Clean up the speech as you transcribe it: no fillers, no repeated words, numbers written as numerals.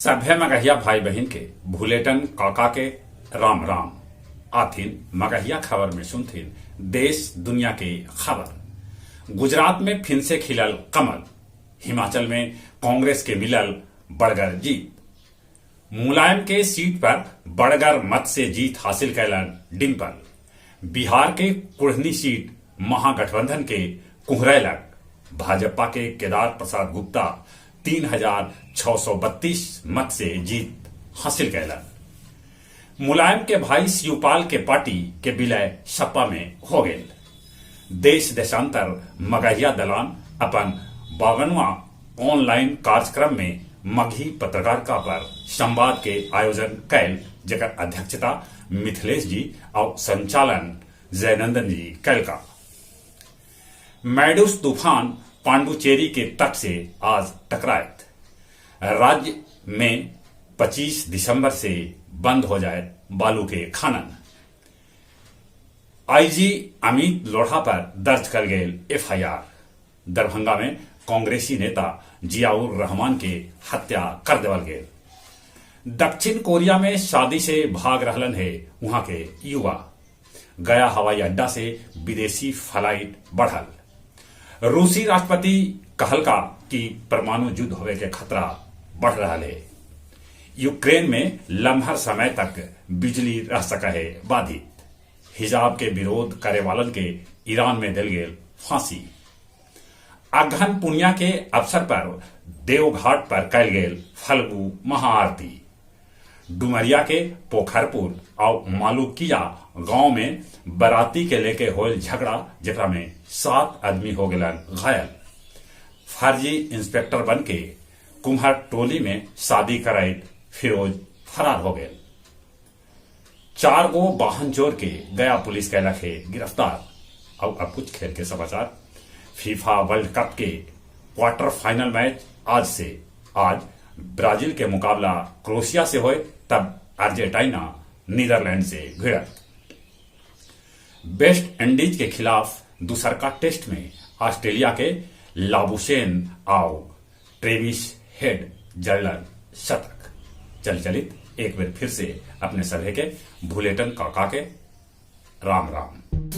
सभ्य मगहिया भाई बहन के भूलेटन काका के राम राम आथिन मगहिया खबर में सुनथिन देश दुनिया के खबर। गुजरात में फिर से खिलल कमल, हिमाचल में कांग्रेस के मिलल बड़गर जीत, मुलायम के सीट पर बड़गर मत से जीत हासिल कैलन डिम्पल, बिहार के कुढ़नी सीट महागठबंधन के कुहरैलक, भाजपा के केदार प्रसाद गुप्ता 3632 मत से जीत हासिल कैलन। मुलायम के भाई शिवपाल के पार्टी के विलय सपा में हो गए। देश देशांतर मगहिया दलान अपन 52वां ऑनलाइन कार्यक्रम में मगही पत्रकारिता पर संवाद के आयोजन कैल, जेकर अध्यक्षता मिथिलेश जी और संचालन जयनंदन जी कैल का। मैडूस तूफान पांडुचेरी के तट से आज टकराए। राज्य में 25 दिसंबर से बंद हो जाए बालू के खनन। आईजी अमित लोढ़ा पर दर्ज कर गए एफआईआर। दरभंगा में कांग्रेसी नेता जियाउर रहमान के हत्या कर देवल गए। दक्षिण कोरिया में शादी से भाग रहलन है वहां के युवा। गया हवाई अड्डा से विदेशी फ्लाइट बढ़ल। रूसी राष्ट्रपति कहलका कि परमाणु युद्ध होवे के खतरा बढ़ रहा है। यूक्रेन में लम्हर समय तक बिजली रह सका है बाधित। हिजाब के विरोध करे वालन के ईरान में दिल गेल फांसी। अगहन पुनिया के अवसर पर देवघाट पर कैल गेल फल्गु महाआरती। डुमरिया के पोखरपुर और मालूकिया गांव में बराती के लेके होल झगड़ा, जेकरा में 7 आदमी हो गए घायल। फर्जी इंस्पेक्टर बन के कुम्हर टोली में शादी कराई फिरोज फरार हो गए। 4 गो वाहन चोर के गया पुलिस कैलक है गिरफ्तार। और अब कुछ खेल के समाचार। फीफा वर्ल्ड कप के क्वार्टर फाइनल मैच आज ब्राजील के मुकाबला क्रोएशिया से होए, तब अर्जेंटीना नीदरलैंड से भिड़त। वेस्ट इंडीज के खिलाफ दूसरका टेस्ट में ऑस्ट्रेलिया के लाबुशेन और ट्रेविस हेड जड़लन शतक। चलित एक बार फिर से अपने सभी के भूलेटन काका के राम राम।